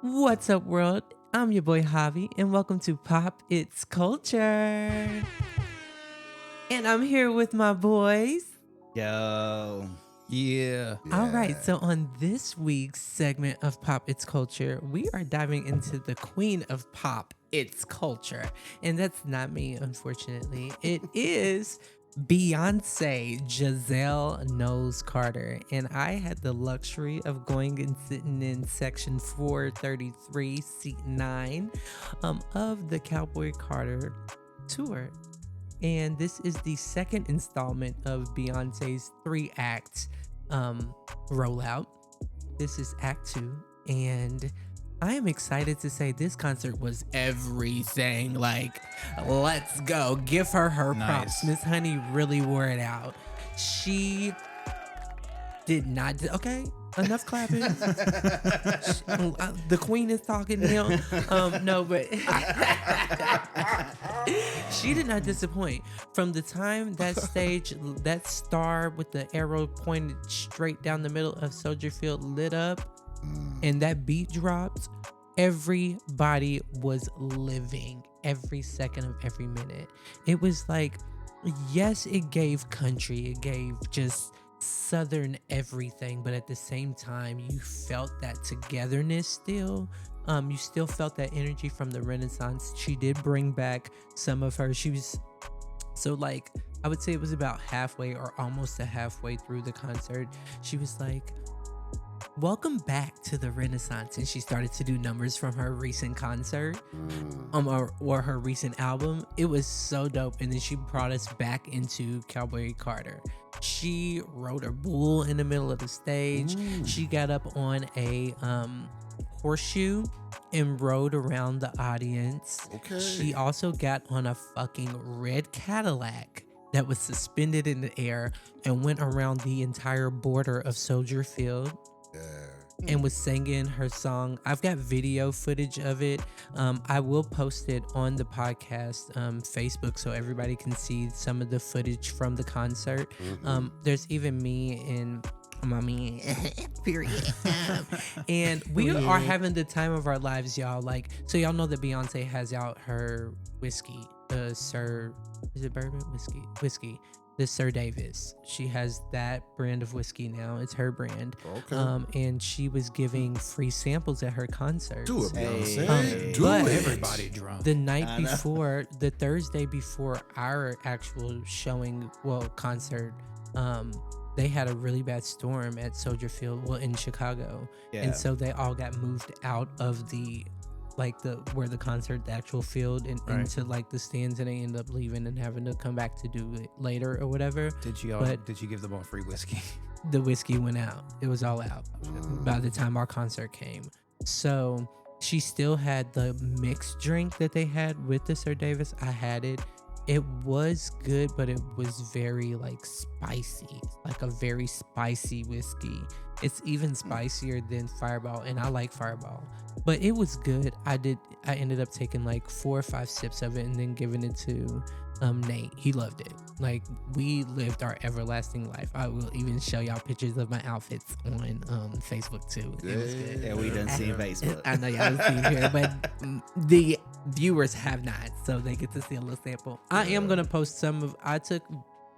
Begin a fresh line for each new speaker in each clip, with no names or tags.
What's up, world? I'm your boy JaVie, and welcome to Pop It's Culture. And I'm here with my boys.
Yo.
Yeah.
All right, so on this week's segment of Pop It's Culture, we are diving into the queen of pop, it's culture. And that's not me, unfortunately. It is Beyoncé Giselle Knowles Carter. And I had the luxury of going and sitting in section 433, seat 9 of the Cowboy Carter tour. And this is the second installment of Beyonce's 3-act rollout. This is Act 2, and I am excited to say this concert was everything. Like, let's go. Give her props. Miss Honey really wore it out. She did not. Okay, enough clapping. The queen is talking now. No, but she did not disappoint. From the time that stage, that star with the arrow pointed straight down the middle of Soldier Field lit up, and that beat dropped, everybody was living every second of every minute. It was like, yes, it gave country, it gave just southern everything, but at the same time you felt that togetherness still. You still felt that energy from the Renaissance. She did bring back some of her. She was so, like, I would say it was about halfway or almost to halfway through the concert, she was like, welcome back to the Renaissance. And she started to do numbers from her recent concert or her recent album. It was so dope. And then she brought us back into Cowboy Carter. She rode her bull in the middle of the stage. She got up on a horseshoe and rode around the audience.
Okay.
She also got on a fucking red Cadillac that was suspended in the air and went around the entire border of Soldier Field. And was singing her song. I've got video footage of it. I will post it on the podcast Facebook so everybody can see some of the footage from the concert. There's even me and mommy period. And we are having the time of our lives, y'all. Like, so y'all know that Beyonce has out her whiskey, Sir, is it bourbon? Whiskey. The Sir Davis. She has that brand of whiskey now. It's her brand. Okay. And she was giving free samples at her concerts.
Do it, Beyonce. Do it.
Everybody drunk.
The night before, the Thursday before our actual concert, they had a really bad storm at Soldier Field, in Chicago. Yeah. And so they all got moved out of the where the concert, the actual field, and into like the stands, and they end up leaving and having to come back to do it later or whatever.
Did you give them all free whiskey?
The whiskey went out. It was all out by the time our concert came. So she still had the mixed drink that they had with the Sir Davis. I had it. It was good, but it was very like spicy, like a very spicy whiskey. It's even spicier than Fireball, and I like Fireball, but it was good. I ended up taking like 4 or 5 sips of it and then giving it to Nate. He loved it. Like, we lived our everlasting life. I will even show y'all pictures of my outfits on Facebook too. It was good.
Yeah, we done seen Facebook.
I know y'all seen here, but the viewers have not, so they get to see a little sample. I am gonna post I took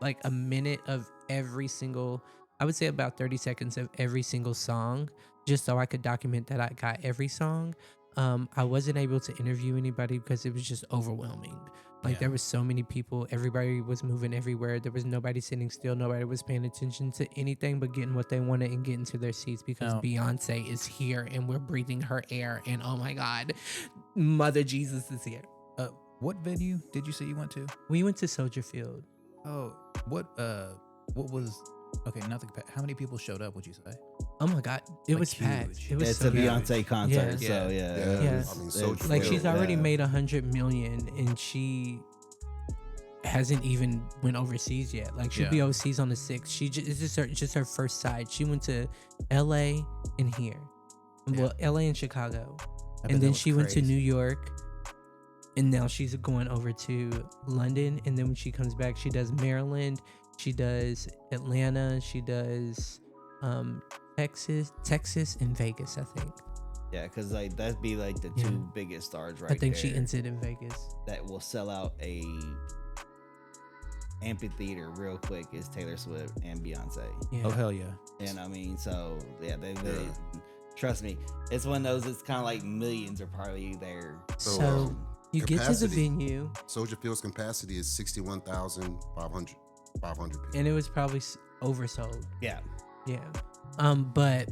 like a minute of every single, I would say about 30 seconds of every single song, just so I could document that I got every song. I wasn't able to interview anybody because it was just overwhelming. Like, there was so many people. Everybody was moving everywhere. There was nobody sitting still. Nobody was paying attention to anything but getting what they wanted and getting to their seats because Beyonce is here and we're breathing her air. And oh my God, Mother Jesus is here.
What venue did you say you went to?
We went to Soldier Field.
Oh, what was... Okay, how many people showed up, would you say?
Oh my God, it was packed.
It's a Beyonce concert, so yeah.
I mean, so
like, she's already made 100 million, and she hasn't even went overseas yet. Like, she'll be overseas on the 6th. It's just her first side. She went to LA and here, LA and Chicago, and then she went to New York. And now she's going over to London, and then when she comes back, she does Maryland. She does Atlanta. She does Texas, and Vegas, I think.
Yeah, because like that'd be like the
Yeah.
two biggest stars right
I think she
there
ends it in Vegas.
that will sell out a amphitheater real quick is Taylor Swift and Beyonce.
Yeah.
Oh hell yeah.
And I mean, so yeah, they trust me. It's one of those. It's kind of like millions are probably there.
So you get to the
capacity.
venue,
Soldier Field's capacity is 61,500 people.
and it was probably oversold.
Yeah,
Yeah. But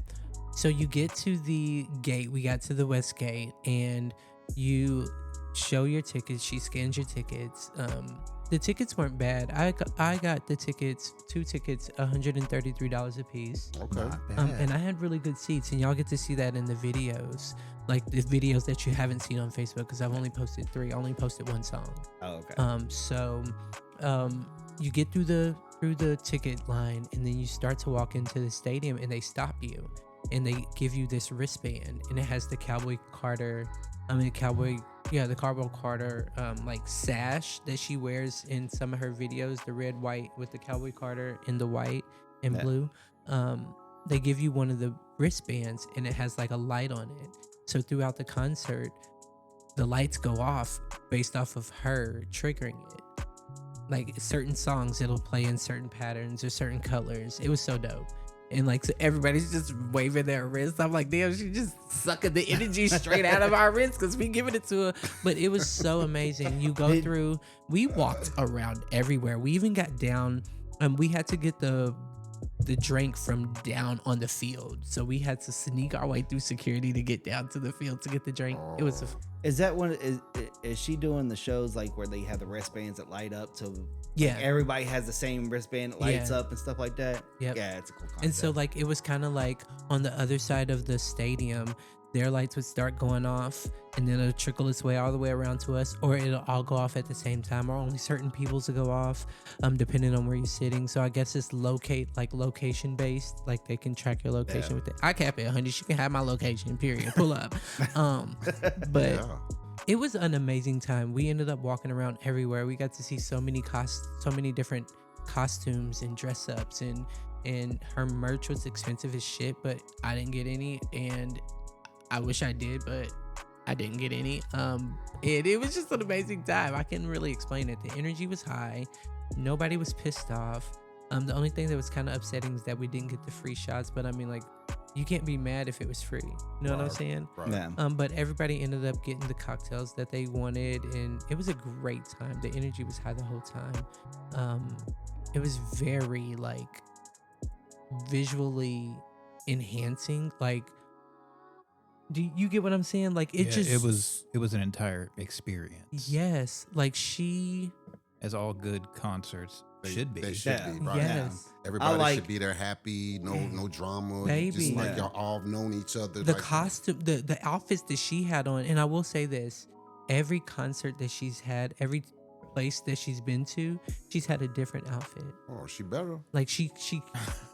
so you get to the gate. We got to the West Gate, and you show your tickets. She scans your tickets. The tickets weren't bad. I got the tickets, 2 tickets, $133 a piece.
Okay.
Not bad.
And I had really good seats, and y'all get to see that in the videos, like the videos that you haven't seen on Facebook, because I've only posted 3. I only posted 1 song.
Oh, okay.
You get through the ticket line, and then you start to walk into the stadium, and they stop you, and they give you this wristband, and it has the Cowboy Carter like sash that she wears in some of her videos, the red, white with the Cowboy Carter in the white and
Yeah.
blue. They give you one of the wristbands, and it has like a light on it. So throughout the concert, the lights go off based off of her triggering it. Like certain songs, it'll play in certain patterns or certain colors. It was so dope. And like, so everybody's just waving their wrists. I'm like, damn, she just sucking the energy straight out of our wrists because we giving it to her. But it was so amazing. You go through, we walked around everywhere. We even got down, we had to get the drink from down on the field. So we had to sneak our way through security to get down to the field to get the drink. It was
Is that one? Is she doing the shows like where they have the wristbands that light up to?
Yeah.
Like everybody has the same wristband that lights
Yeah.
up and stuff like that.
Yep.
Yeah, it's a cool concept.
And so like it was kind of like on the other side of the stadium, their lights would start going off, and then it'll trickle its way all the way around to us, or it'll all go off at the same time, or only certain people's to go off, depending on where you're sitting. So I guess it's location based, like they can track your location with it. I cap it, honey. She can have my location. Period. Pull up. But
Yeah.
it was an amazing time. We ended up walking around everywhere. We got to see so many different costumes and dress ups, and her merch was expensive as shit, but I didn't get any, and I wish I did, but I didn't get any. And it was just an amazing time. I can't really explain it. The energy was high. Nobody was pissed off. The only thing that was kind of upsetting is that we didn't get the free shots, but I mean, like, you can't be mad if it was free. You know what I'm
Right.
saying?
Right.
yeah.
But everybody ended up getting the cocktails that they wanted, and it was a great time. The energy was high the whole time. It was very like visually enhancing. Like, do you get what I'm saying? Like it
it was an entire experience.
Yes, like she.
As all good concerts should be.
They should
Yeah.
be, right?
Yes.
Everybody
like-
should be there happy, no drama.
Baby.
Just like
Yeah.
y'all all known each other.
The
like,
costume, the outfits that she had on, and I will say this: every concert that she's had, every place that she's been to, she's had a different outfit.
Oh, she better.
Like she,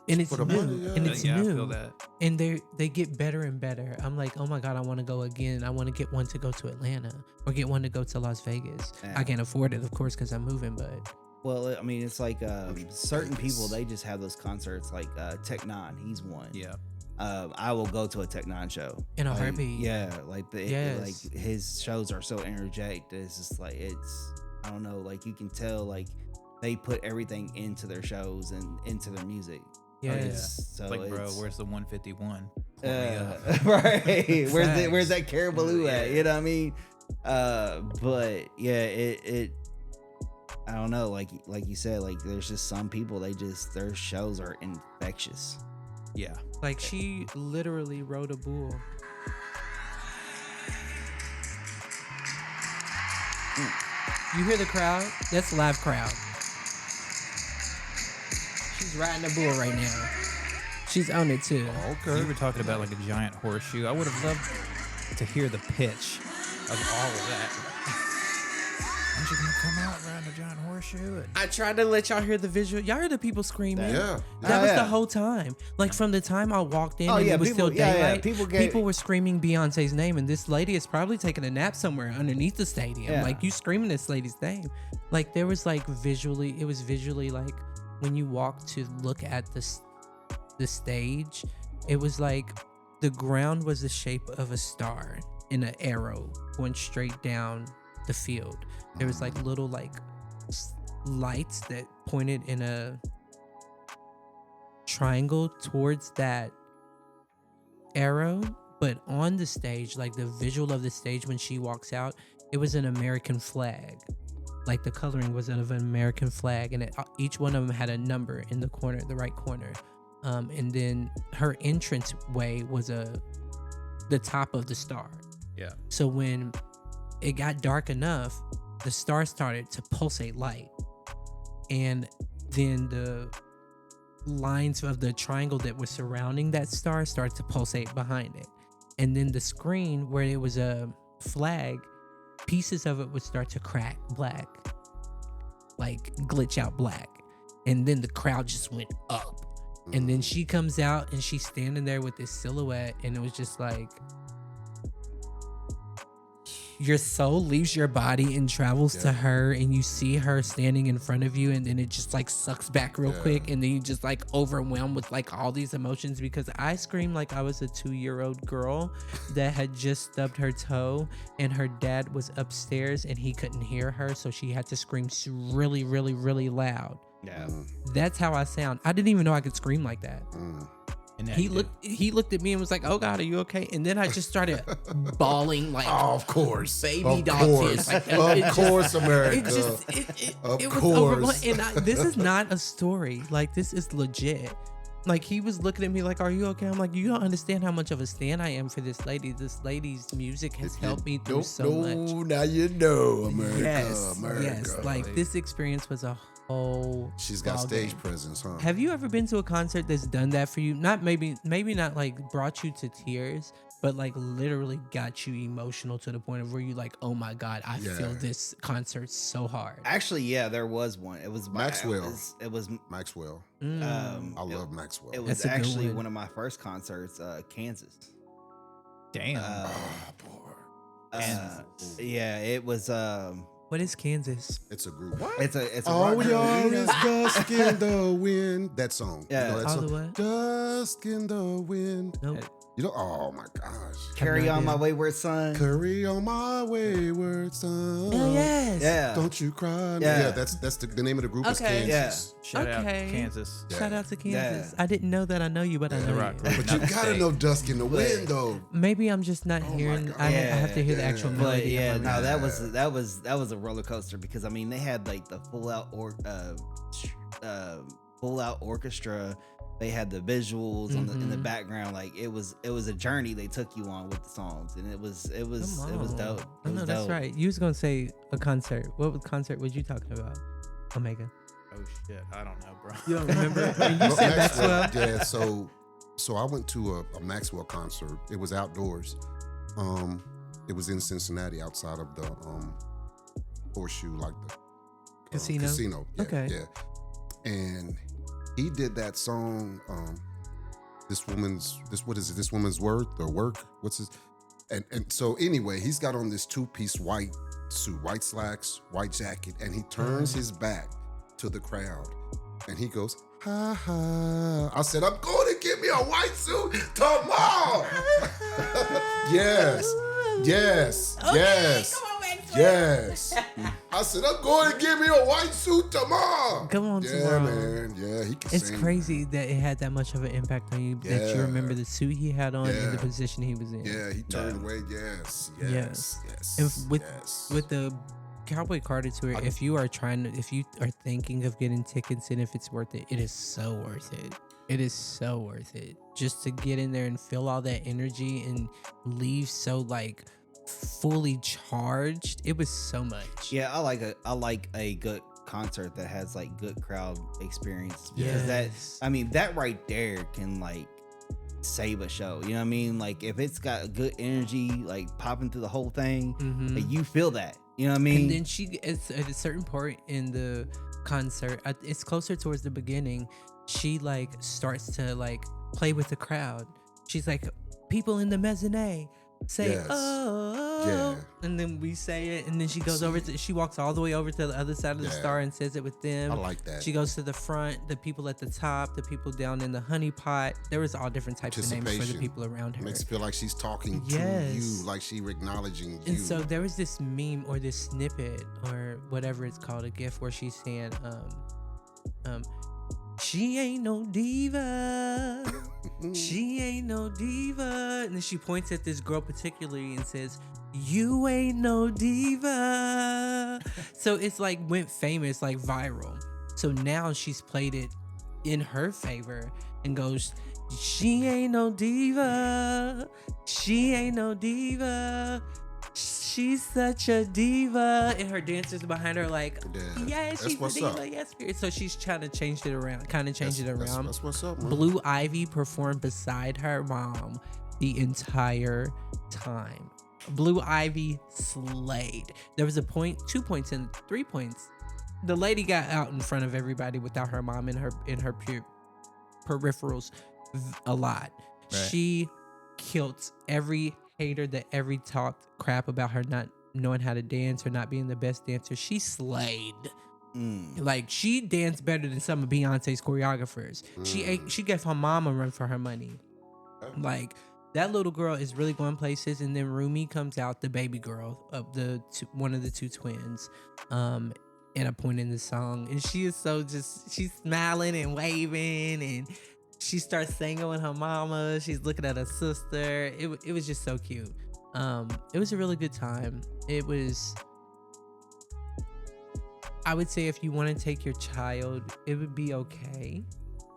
and it's
For the
new,
money, yeah.
and it's
Yeah, I
new,
feel that.
and they get better and better. I'm like, oh my god, I want to go again. I want to get one to go to Atlanta or get one to go to Las Vegas.
Yeah.
I can't afford it, of course, because I'm moving, but
Well, I mean, it's like certain people, they just have those concerts. Like Tech Nine, he's one.
Yeah.
I will go to a Tech Nine show
in a
Like,
heartbeat.
Yeah, like
Yes.
like his shows are so energetic. That it's just like I don't know. Like you can tell, like they put everything into their shows and into their music.
Yes.
So
Like, bro,
it's-
where's the 151? Pull me up.
right. Where's
Facts.
that Caribou at?
Yeah.
You know what I mean? But yeah, it I don't know, like you said, like there's just some people their shows are infectious.
Yeah.
Like she literally rode a bull. You hear the crowd? That's a live crowd. She's riding a bull right now. She's on it too.
Okay.
You were talking about like a giant horseshoe. I would have loved to hear the pitch of all of that. Aren't you gonna come out riding a giant horseshoe?
I tried to let y'all hear the visual. Y'all heard the people screaming.
Yeah.
That
Oh,
was
yeah.
the whole time. Like from the time I walked in
Oh,
and
yeah,
it was
people-
still
yeah,
daylight,
people
were screaming Beyonce's name, and this lady is probably taking a nap somewhere underneath the stadium.
Yeah.
Like you screaming this lady's name. Like there was like visually, it was visually like when you walk to look at the stage, it was like the ground was the shape of a star in an arrow going straight down the field. There was like little like lights that pointed in a triangle towards that arrow, but on the stage, like the visual of the stage when she walks out, it was an American flag. Like the coloring was of an American flag, and each one of them had a number in the corner, the right corner. And then her entrance way was the top of the star.
Yeah.
So when it got dark enough, the star started to pulsate light, and then the lines of the triangle that was surrounding that star started to pulsate behind it. And then the screen where it was a flag, pieces of it would start to crack black, like glitch out black. And then the crowd just went up. And then she comes out and she's standing there with this silhouette, and it was just like, your soul leaves your body and travels to her, and you see her standing in front of you, and then it just like sucks back real quick, and then you just like overwhelmed with like all these emotions, because I screamed like I was a 2-year-old girl that had just stubbed her toe, and her dad was upstairs and he couldn't hear her, so she had to scream really, really, really loud.
Yeah.
That's how I sound. I didn't even know I could scream like that.
And
He looked at me and was like, "Oh God, are you okay?" And then I just started bawling like,
Oh, of course.
baby
Of
dog
course.
tears. Like,
Of course, America.
It was
course.
overwhelming. And this is not a story. Like, this is legit. Like, he was looking at me like, "Are you okay?" I'm like, "You don't understand how much of a stan I am for this lady. This lady's music has helped me through so much."
Now you know, America.
Yes,
America.
yes. Like, this experience was a whole.
She's got
ball
stage
game.
presence, huh?
Have you ever been to a concert that's done that for you? Not maybe not like brought you to tears, but like literally got you emotional to the point of where you like, "Oh my God, I feel this concert so hard."
Actually, yeah, there was one. It was
Maxwell.
It was
Maxwell.
Mm.
I love Maxwell.
It
That's
was
a good
actually
one.
one of my first concerts, Kansas.
Damn.
Yeah, it was.
What is Kansas?
It's a group.
It's a.
All
rock
we
group.
are
You know?
is dust in the wind. That song.
Yeah.
You know that
All
song?
the what?
Dust in the wind.
Nope.
You know, oh my gosh.
Carry
no
on, my
idea.
wayward son.
Curry on my wayward son.
Oh, yes.
Yeah.
Don't you cry.
Yeah.
that's the name of the group is
Okay.
Kansas.
Shout out
Okay.
Kansas.
Yeah.
Shout out to Kansas.
Yeah.
I didn't know that. I know you, but I
The
know
rock
you.
group.
But you
Not the
gotta
state.
know Dusk in the Wind though.
Maybe I'm just not
Oh my
hearing.
God.
I have to hear the
Yeah.
actual
But
melody.
yeah,
of
no,
it.
that was a roller coaster, because I mean they had like the full out orchestra. They had the visuals on in the background. Like it was a journey they took you on with the songs, and it was
Come
dope.
on.
It was
No, that's
dope.
right. You was gonna say a concert. What concert was you talking about? Omega.
Oh shit, I don't know, bro.
You don't remember? And you
Well,
said Maxwell.
Yeah, so I went to a Maxwell concert. It was outdoors. It was in Cincinnati, outside of the Horseshoe, like the
Casino?
Casino. Yeah,
Okay.
Yeah. And he did that song, this woman's worth or work. What's his? And so anyway, he's got on this 2-piece white suit, white slacks, white jacket, and he turns his back to the crowd, and he goes, "Ha ha!" I said, "I'm going to get me a white suit tomorrow." Yes, yes, yes. Yes. I said, "I'm going to give me a white suit tomorrow."
Come on,
yeah,
tomorrow.
man. Yeah, he can
It's
sing.
crazy that it had that much of an impact on you. That you
Yeah.
remember the suit he had on and the
Yeah.
position he was in.
Yeah, he turned away. Yes,
Yeah.
yes, yes.
And
yes.
with the Cowboy Carter tour, if you are thinking of getting tickets and if it's worth it, it is so worth it. It is so worth it. Just to get in there and feel all that energy and leave so like fully charged. It was so much.
Yeah, I like a good concert that has like good crowd experience, because
Yes.
that right there can like save a show. You know what I mean? Like if it's got good energy, like popping through the whole thing,
Mhm.
like, you feel that. You know what I mean?
And then it's at a certain point in the concert, it's closer towards the beginning, she like starts to like play with the crowd. She's like, "People in the mezzanine say,
Yes.
oh,
Yeah.
and then we say it, and then she goes over to, she walks all the way over to the other side of the
Yeah.
star and says it with them.
I like that.
She goes to the front, the people at the top, the people down in the honey pot. There was all different types of names for the
Anticipation.
people around her.
Makes it feel like she's talking
Yes.
to you, like she acknowledging you.
And so there was this meme or this snippet or whatever it's called, a gif where she's saying, she ain't no diva. She ain't no diva. And then she points at this girl particularly and says, you ain't no diva. So it's like went famous, like viral. So now she's played it in her favor and goes, she ain't no diva. She ain't no diva. She's such a diva. And her dancers behind her like, yes,
That's
she's a
what's
diva.
up.
Yes. So she's trying to change it around, kind of change it around.
That's what's up, man.
Blue Ivy performed beside her mom the entire time. Blue Ivy slayed. There was a point, 2 points, and 3 points. The lady got out in front of everybody without her mom in her peripherals a lot.
Right.
She killed every hater that ever talked crap about her not knowing how to dance or not being the best dancer. She slayed. Like, she danced better than some of Beyonce's choreographers. She gave her mom a run for her money. Like, that little girl is really going places. And then Rumi comes out, the baby girl of one of the two twins, at a point in the song, and she is so she's smiling and waving, and she starts singing with her mama. She's looking at her sister. It was just so cute. It was a really good time. It was, I would say, if you want to take your child, it would be okay.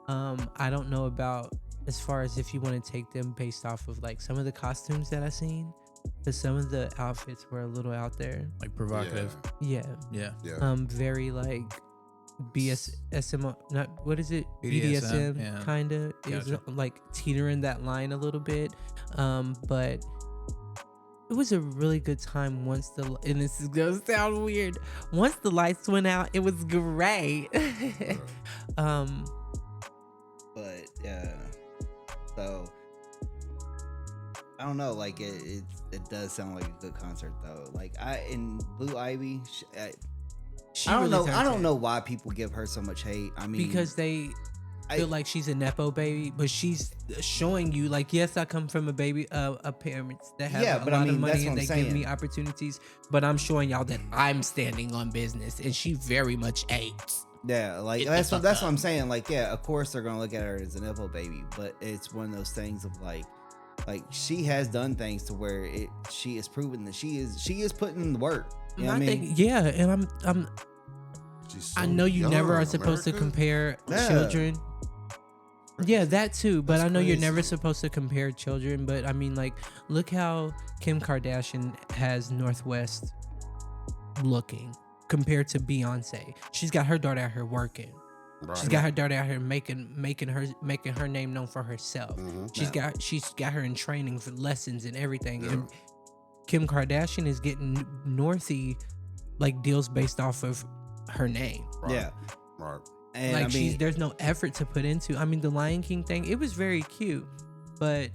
I don't know about as far as if you want to take them based off of like some of the costumes that I seen, because some of the outfits were a little out there.
Like provocative.
Yeah.
Yeah.
Very like BSSM, not, what is it?
BDSM,
BDSM,
yeah.
kind of. It's
Gotcha.
like teetering that line a little bit. But it was a really good time once and this is gonna sound weird. Once the lights went out, it was great.
But yeah, so I don't know. Like it does sound like a good concert though. Like in Blue Ivy,
She
I don't
really
know.
turned
I don't
it.
know why people give her so much hate. I mean,
Because they feel like she's a nepo baby, but she's showing you like, yes, I come from a parents that have a lot of money and they give me opportunities, but I'm showing y'all that I'm standing on business, and she very much ain't.
Yeah, like that's what I'm saying. Like, yeah, of course they're gonna look at her as a nipple baby, but it's one of those things of like she has done things to where she is proven that she is putting in the work. You know what I mean?
Yeah, and I'm
She's so
I know you
young,
never are supposed to
America.
compare
Yeah.
children. Yeah, that too. But
That's
I know you're
crazy.
never supposed to compare children. But I mean, like, look how Kim Kardashian has Northwest looking compared to Beyonce. She's got her daughter out here working.
Right.
She's got her daughter out here making her name known for herself.
Mhm.
She's got her in training for lessons and everything. And Kim Kardashian is getting Northy like deals based off of her name.
Right.
Yeah,
Right.
and
Like,
I mean,
there's no effort to put into. I mean, the Lion King thing, it was very cute, but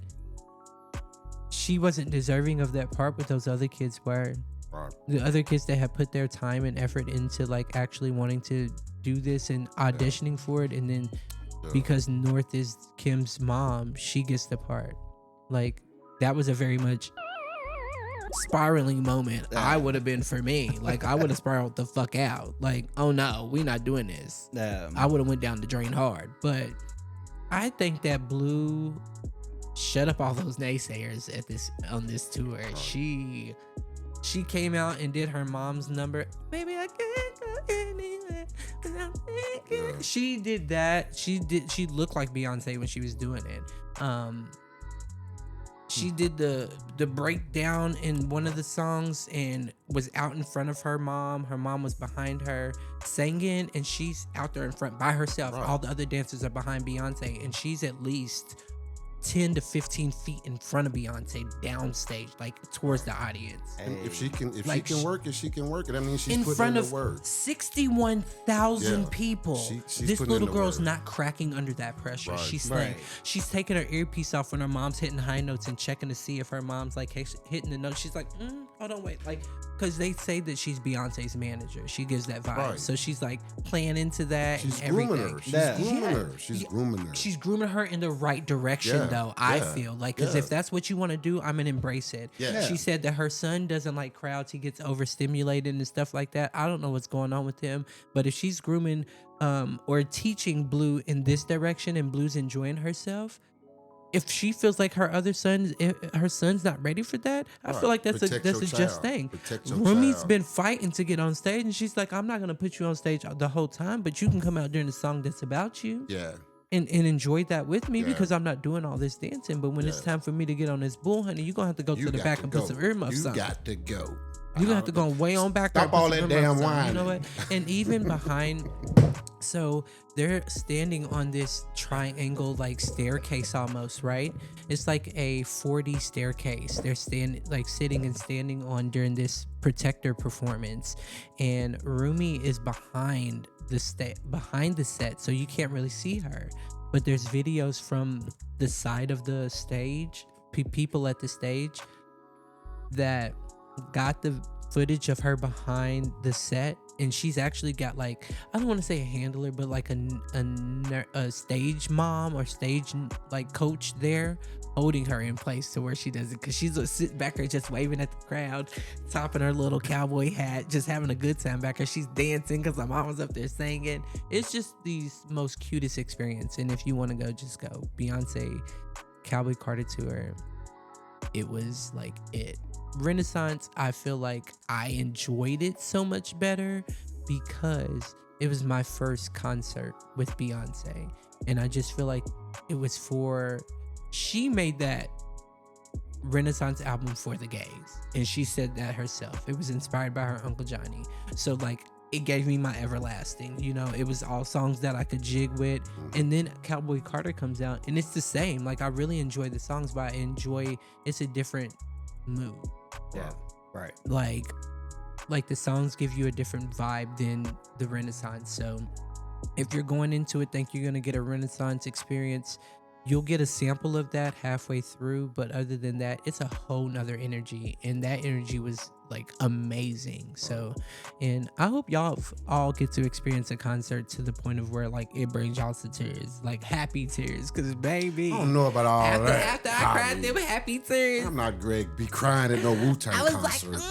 she wasn't deserving of that part, but those other kids were.
Right.
The other kids that have put their time and effort into like actually wanting to do this and auditioning for it, and then because North is Kim's mom, she gets the part. Like, that was a very much spiraling moment. I would have been for me. Like, I would have spiraled the fuck out. Like, oh no, we not doing this. I would have went down the drain hard. But I think that Blue shut up all those naysayers on this tour. She came out and did her mom's number. Baby, I can't go anywhere without thinking.
Yeah.
She did that. She looked like Beyonce when she was doing it. She did the breakdown in one of the songs and was out in front of her mom. Her mom was behind her singing, and she's out there in front by herself.
Right.
All the other dancers are behind Beyonce, and she's at least 10 to 15 feet in front of Beyonce downstage, like towards the audience.
And if she can
Like,
work it, she can work it. I mean, she's
in
putting
front
in
of
the work.
61,000
Yeah.
people.
She's
This
putting in
little
the
girl's
work.
not cracking under that pressure.
Right.
She's like,
Right.
she's taking her earpiece off when her mom's hitting high notes and checking to see if her mom's like hitting the notes. She's like, hold on, wait, like, because they say that she's Beyonce's manager. She gives that vibe,
Right.
so she's like playing into that.
She's
and
grooming
everything.
her. She's
Yeah.
grooming
Yeah.
her. She's grooming her.
She's grooming her in the right direction,
Yeah,
though. I
yeah,
feel like, because
yeah.
if that's what you want to do, I'm gonna embrace it.
Yeah.
She said that her son doesn't like crowds. He gets overstimulated and stuff like that. I don't know what's going on with him, but if she's grooming or teaching Blue in this direction and Blue's enjoying herself, if she feels like her son's not ready for that, I feel like that's
Protect
a
your
just
child.
thing.
Protect your
Rumi's
child.
been fighting to get on stage, and she's like, I'm not gonna put you on stage the whole time, but you can come out during the song that's about you.
Yeah.
And enjoy that with me
Yeah.
because I'm not doing all this dancing. But when it's
Yeah.
time for me to get on this bull, honey, you're gonna have to go
You
to the
got
back
to
and
go.
put some earmuffs
You
on.
got to go.
You're gonna have to go way on back.
Stop
there and
all
put some
that damn
earmuffs on. You know
whining.
what? And even behind, so they're standing on this triangle like staircase almost, right? It's like a 4D staircase. They're sitting and standing on during this Protector performance, and Rumi is behind the set, so you can't really see her. But there's videos from the side of the stage, people at the stage that got the footage of her behind the set, and she's actually got like, I don't want to say a handler, but like a stage mom or stage like coach there holding her in place to where she doesn't, because she's sitting back there just waving at the crowd, topping her little cowboy hat, just having a good time back there. She's dancing because her mom was up there singing. It's just the most cutest experience, and if you want to go, just go. Beyonce Cowboy Carter tour, it was like it. Renaissance, I feel like I enjoyed it so much better because it was my first concert with Beyonce, and I just feel like it was she made that Renaissance album for the gays, and she said that herself. It was inspired by her Uncle Johnny, so like it gave me my everlasting, it was all songs that I could jig with. And then Cowboy Carter comes out, and it's the same. Like, I really enjoy the songs, but it's a different mood.
Yeah. Right.
Like the songs give you a different vibe than the Renaissance. So if you're going into it think you're going to get a Renaissance experience, you'll get a sample of that halfway through, but other than that, it's a whole nother energy, and that energy was like amazing. So, and I hope y'all all get to experience a concert to the point of where like it brings y'all to tears, like happy tears, because baby,
I don't know about all that.
after I cried them happy tears,
I'm not Greg be crying at no Wu-Tang
I was
concert.
like,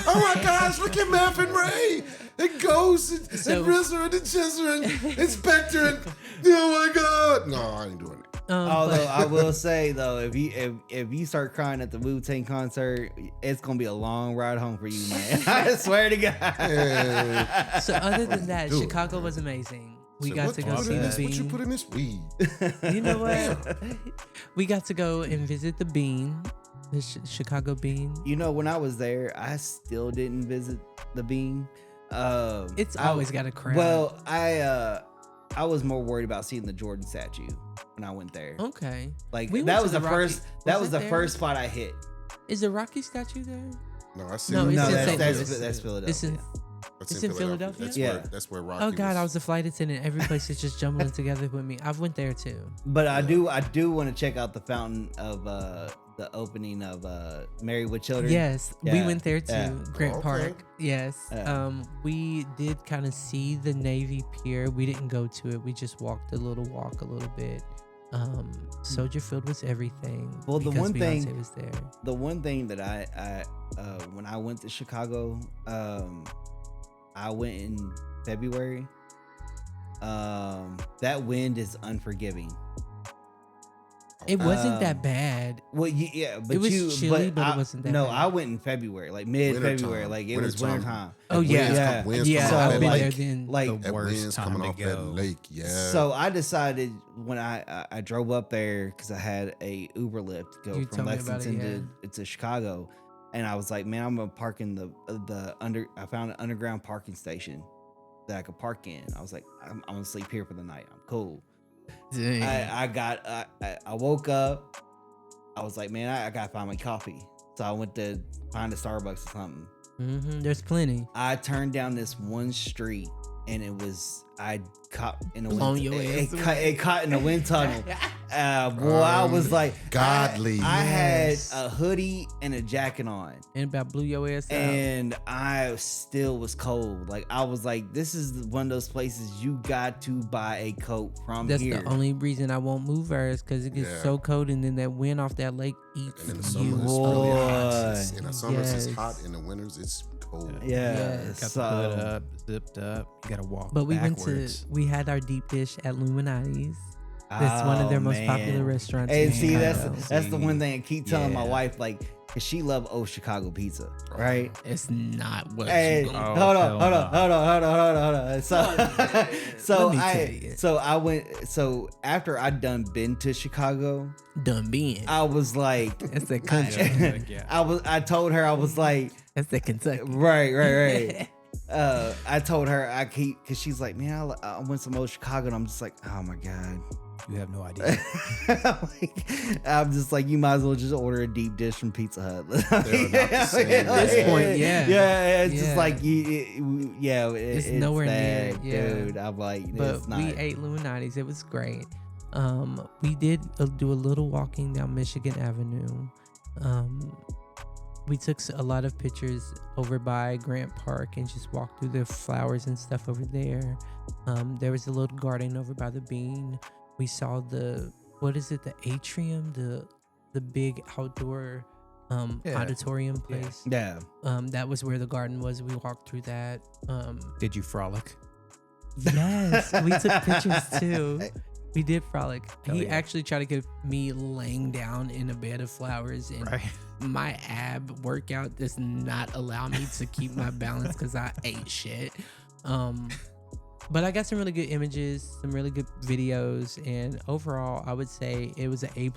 Oh my gosh, look at Math and Ray and Ghost and RZA and the Chizzer and Spectre and oh my God. No, I ain't doing it.
Although I will say though, if you start crying at the Wu-Tang concert, it's gonna be a long ride home for you, man. I swear to God.
Yeah.
So other than that,
Do it,
Chicago
man.
was amazing. We
So
got
what
to
you
go
put
see
in
the
this- What you
Bean.
put in this weed?
You know what? We got to go and visit the Bean, the Chicago Bean.
You know, when I was there, I still didn't visit the Bean.
It's always got a crowd.
Well, I was more worried about seeing the Jordan statue when I went there.
Okay.
Like
We went
that
to
was
the
the
Rocky-
first. That
was
was
it
the
there?
first spot I hit.
Is the Rocky statue there?
No, I see.
No, it's
No,
in
that's
St. Louis.
that's Philadelphia.
It's in. It's in Philadelphia?
That's
Yeah.
where, that's where Rocky
Oh God, I
was.
was a flight attendant. Every place is just jumbling together with me. I've went there too.
But I do want to check out the fountain of the opening of Married with Children.
Yes, we
Yeah,
went there too.
yeah.
Grant
Okay.
Park. Yes.
Yeah.
We did kind of see the Navy Pier. We didn't go to it. We just walked a little bit. Soldier Field was everything.
Well, the
because
one thing-
Beyonce was there.
The one thing that I when I went to Chicago, I went in February. That wind is unforgiving.
It wasn't
Um,
that bad.
Well, yeah, but
It was chilly, but it wasn't that
No,
bad.
I went in February, like mid-February,
Wintertime.
like it was
Wintertime.
wintertime.
Oh
Winds
yeah,
come- winds
yeah.
come off
I've
that
been
lake.
there then.
Like
That
Worst
wind's
time
coming
to
off that
go.
lake. Yeah.
So I decided when I drove up there because I had a Uber Lyft go
You
from
told me about it,
Lexington to Chicago, and I was like, man, I'm gonna park in I found an underground parking station that I could park in. I was like, I'm gonna sleep here for the night. I'm cool.
Dang.
I woke up. I was like, man, I gotta find my coffee. So I went to find a Starbucks or something.
There's plenty.
I turned down this one street, and I caught in a
Blown
wind.
your
It
ass away.
caught in a wind tunnel, Boy, I was like
godly.
I had
Yes.
a hoodie and a jacket on.
And about blew your ass out.
And I still was cold. Like I was like, this is one of those places you got to buy a coat from
That's
here.
the only reason I won't move her is because it gets
Yeah.
so cold, and then that wind off that lake eats
And in the
you.
summer, it's really hot.
Boy.
In the summers, it's
Yes.
hot. In the winters, it's cold.
Yeah.
Yes.
Got
So,
the hood up, zipped up. You gotta walk
But we
backwards.
we had our deep dish at Illuminati's. It's one of their most popular restaurants.
And
in
see,
Chicago.
that's the one thing I keep telling my
Yeah.
wife, like, cause she love old Chicago pizza, right?
It's not what
Hey,
you
Oh,
hold
hell
on.
no.
So
Let me
I
tell you.
I went. So after I done been to Chicago,
done being.
I was like,
That's that country.
Yeah.
I told her I was like,
That's that Kentucky.
right. I told her cause she's like, man, I went to old Chicago, and I'm just like, oh my god.
You have no idea.
I'm just like, you might as well just order a deep dish from Pizza Hut.
They're not the same.
At this point, yeah.
it's just
Yeah.
like
It's nowhere near,
that,
yeah.
dude. I'm like,
But
it's not.
we ate Illuminati's. It was great. We did do a little walking down Michigan Avenue. We took a lot of pictures over by Grant Park and just walked through the flowers and stuff over there. There was a little garden over by the Bean. We saw the atrium, the big outdoor
Yeah.
auditorium place.
Yeah.
That was where the garden was. We walked through that.
Did you frolic?
Yes, we took pictures too. We did frolic.
Hell
He
yeah.
actually tried to get me laying down in a bed of flowers, and
Right.
my ab workout does not allow me to keep my balance because I ate shit. But I got some really good images, some really good videos, and overall, I would say it was an A+.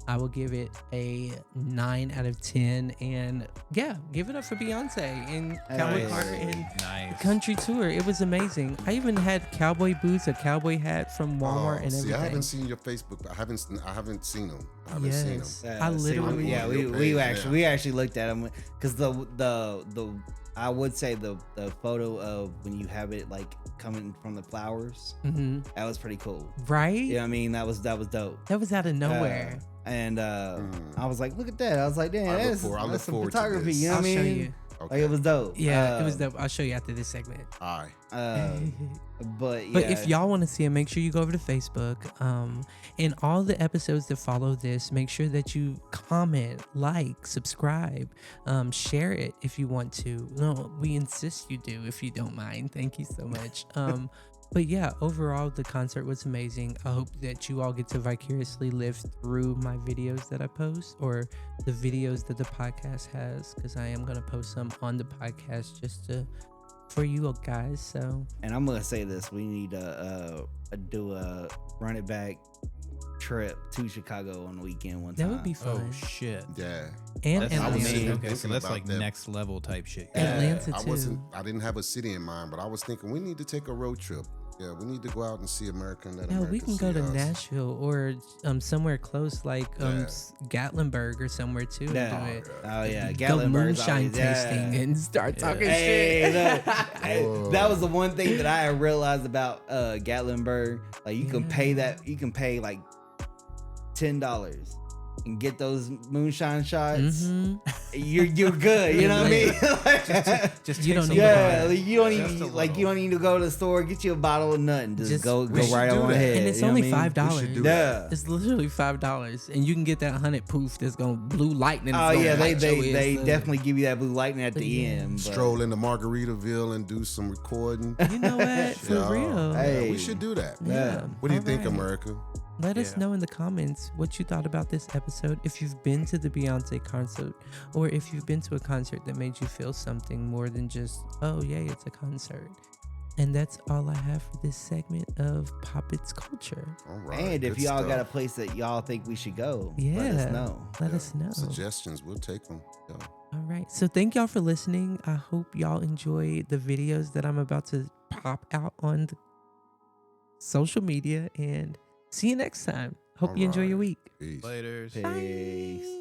I will give it a 9 out of 10, and yeah, give it up for Beyonce and Cowboy
Hey.
Carter and
Nice.
country tour. It was amazing. I even had cowboy boots, a cowboy hat from Walmart, and everything.
See, I haven't seen your Facebook. I haven't seen them. I haven't seen them.
Yes. I literally-
yeah,
Your
we
page,
we actually looked at them because the I would say the photo of when you have it like coming from the flowers,
Mhm.
that was pretty cool.
Right?
Yeah, I mean that was dope.
That was out of nowhere.
And I was like, look at that. I was like, damn,
I look
that's,
for- I look
that's some
forward to
photography.
this.
You know
I'll
what I
show
mean?
you.
Like
Okay.
it was dope.
Yeah, it was dope. I'll show you after this segment.
All right.
But yeah.
But if y'all want to see it, make sure you go over to Facebook. And all the episodes that follow this, make sure that you comment, like, subscribe, share it if you want to. No, we insist you do if you don't mind. Thank you so much. But yeah, overall, the concert was amazing. I hope that you all get to vicariously live through my videos that I post or the videos that the podcast has, because I am going to post some on the podcast just for you all guys. So
and I'm gonna say this: we need to do a run it back trip to Chicago on the weekend one time.
that would be fun.
Oh shit.
Yeah.
And
That's
I was
Atlanta.
thinking-
Okay, so
thinking
that's
about
like
that.
next level type shit.
Atlanta,
I
too.
I didn't have a city in mind, but I was thinking we need to take a road trip. Yeah, we need to go out and see America and let
Yeah,
America
we can
see
go to
us.
Nashville or somewhere close like
Yeah.
Gatlinburg or somewhere too. And
Yeah.
do it.
Oh yeah,
Go
Gatlinburg's
moonshine
always- yeah.
tasting and start talking
Hey,
shit.
that was the one thing that I realized about Gatlinburg. Like you can pay you can pay like $10 and get those moonshine shots.
Mhm.
You're good. You know what I mean?
Just
You
take
don't
some
need to
yeah,
buy
like, you don't
Just a
even like
little.
you don't need to go to the store, get you a bottle of nothing. Just go
we should
right
do
on
that.
ahead.
And it's
you know
only
what I mean?
$5.
We should do
Yeah.
It's literally $5, and you can get that 100 poof that's gonna blue lightning.
Oh
that's gonna
yeah,
light your
they
ass up.
definitely give you that blue lightning at the
Yeah.
end. but-
Stroll into Margaritaville and do some recording.
You know what? For
Yeah.
real.
Hey.
Yeah, we should do that.
Yeah.
What do you think,
Alright.
America?
Let us
Yeah.
know in the comments what you thought about this episode. If you've been to the Beyonce concert, or if you've been to a concert that made you feel something more than just, oh, yay, it's a concert. And that's all I have for this segment of Pop It's Culture.
All right.
And if
good
y'all got a
stuff.
place that y'all think we should go,
Yeah.
let us know.
Let
Yeah.
us know.
Suggestions, we'll take them. Yeah.
All right. So thank y'all for listening. I hope y'all enjoy the videos that I'm about to pop out on the social media, and see you next time. Hope you enjoy your
Alright.
week.
Peace.
Laters.
Peace.